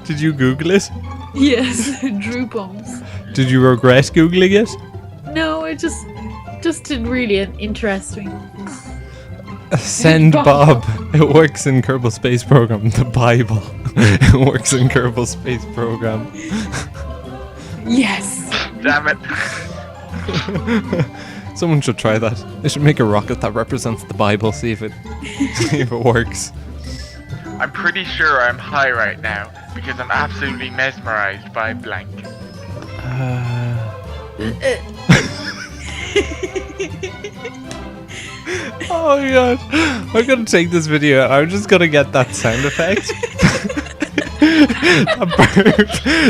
Did you Google it? Yes, Drew bumps. Did you regret Googling it? No, it just didn't really interest me. Send Bob. It works in Kerbal Space Program. The Bible. It works in Kerbal Space Program. Yes. Damn it. Someone should try that. They should make a rocket that represents the Bible. See if it works. I'm pretty sure I'm high right now because I'm absolutely mesmerized by blank. Oh my god. I'm gonna take this video and I'm just gonna get that sound effect. A burp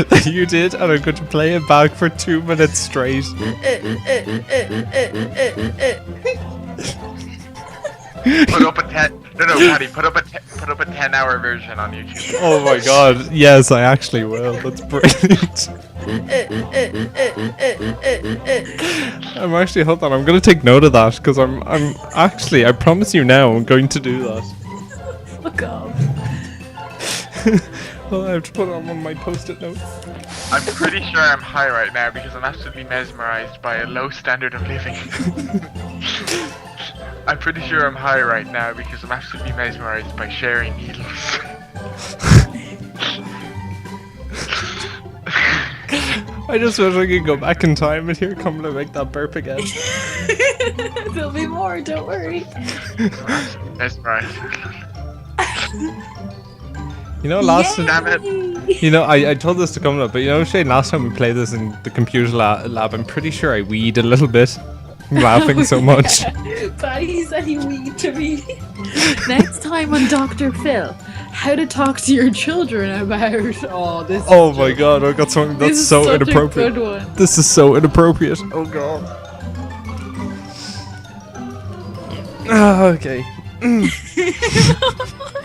that you did, and I'm going to play it back for 2 minutes straight. Put up a 10. No, Patty. Put up a 10-hour version on YouTube. Oh my god. Yes, I actually will. That's brilliant. I'm actually, hold on. I'm going to take note of that because I'm actually, I promise you now, I'm going to do that. Fuck off. Well, I have to put it on one of my post-it notes. I'm pretty sure I'm high right now because I'm absolutely mesmerized by a low standard of living. I'm pretty sure I'm high right now because I'm absolutely mesmerized by sharing needles. I just wish I could go back in time and hear Kamala make that burp again. There'll be more, don't worry. Mesmerized. You know, last Damn it. You know, I told this to Kamala, but you know, Shane, last time we played this in the computer lab, I'm pretty sure I weed a little bit. I'm laughing so much. Patty said he weed to me. Next time on Dr. Phil, how to talk to your children about this. Oh my god, I got something that's This so is such a inappropriate. good one. This is so inappropriate. Oh god. Okay.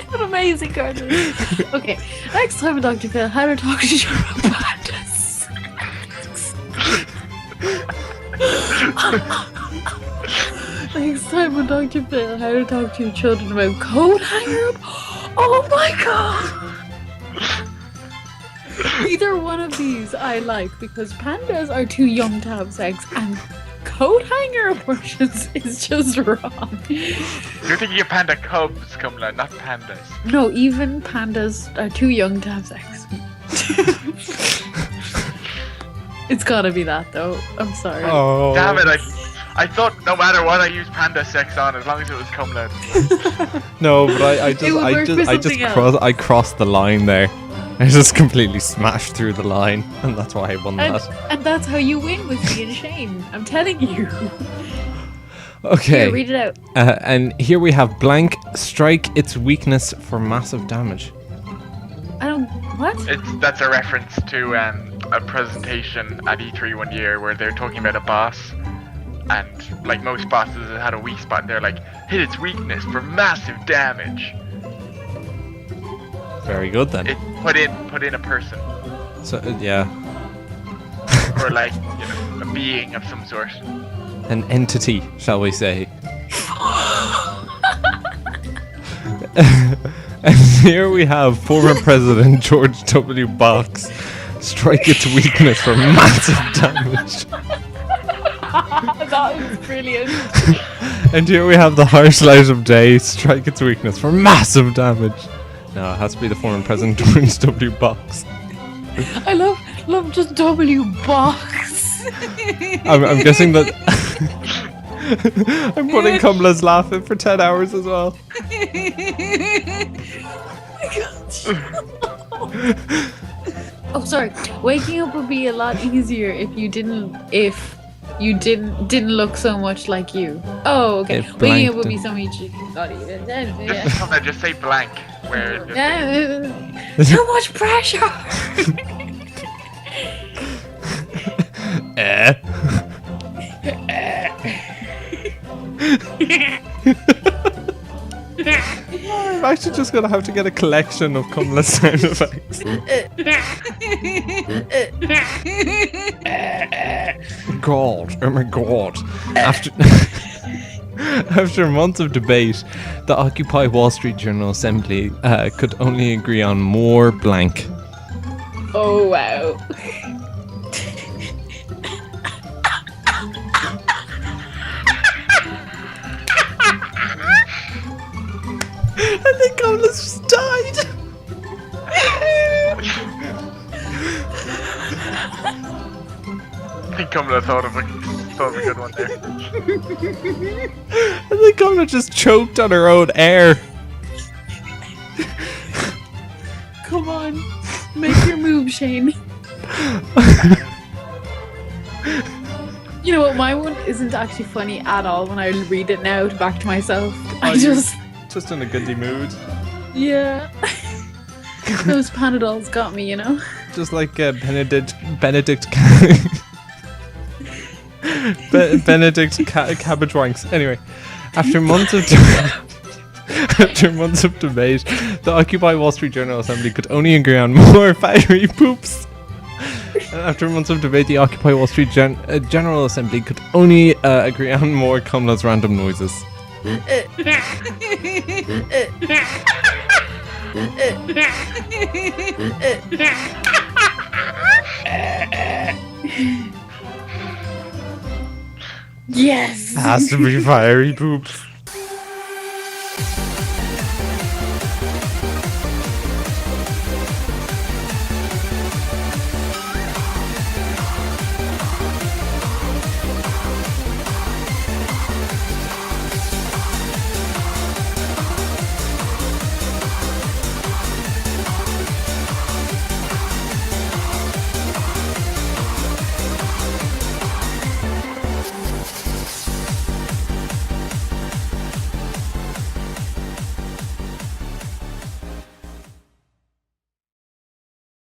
What amazing cartoon. Okay, next time on Dr. Phil, how to talk to your pandas. Next time on Dr. Phil, how to talk to your children about coat hanger. Oh my god! Either one of these I like because pandas are too young to have sex and coat hanger abortions is just wrong. You're thinking of panda cubs, Kamala, not pandas. No, even pandas are too young to have sex. It's gotta be that though. I'm sorry. Oh. Damn it, I thought no matter what I used panda sex on, as long as it was Kamala. No, but I crossed the line there. I just completely smashed through the line, and that's why I won that. And that's how you win with me and Shane. I'm telling you. Okay. Here, read it out. And here we have blank, strike its weakness for massive damage. I don't. What? That's a reference to a presentation at E3 one year where they're talking about a boss, and like most bosses, it had a weak spot, and they're like, hit its weakness for massive damage. Very good then. It put in a person, So yeah, or like a being of some sort. an entity, shall we say? And here we have former President George W. Bush strike its weakness for massive damage. That was brilliant. And here we have the harsh light of day strike its weakness for massive damage. No, it has to be the former President George W. Bush. I love just W box. I'm guessing that I'm putting Kamala's laughing for 10 hours as well. Oh, sorry. Waking up would be a lot easier if you didn't look so much like you. Oh, okay. It Waking up blanked would be and- so much. Just say blank. Where Too much pressure. I'm actually just gonna have to get a collection of Kamala's sound effects. God, oh my god. After months of debate, the Occupy Wall Street General Assembly could only agree on more blank. Oh wow. And the goblins died. I think Cumla thought of a good one there. And the goblin just choked on her own air. Come on, make your move, Shane. You know what? My one isn't actually funny at all. When I read it now to back to myself, I just in a goody mood. yeah. Those Panadols got me, you know. Just like Benedict Cabbage Wanks. Anyway, after months of debate, the Occupy Wall Street Journal Assembly could only agree on more fiery poops. And after months of debate, the Occupy Wall Street General Assembly could only agree on more Cumla's random noises. Yes. Has to be fiery poops.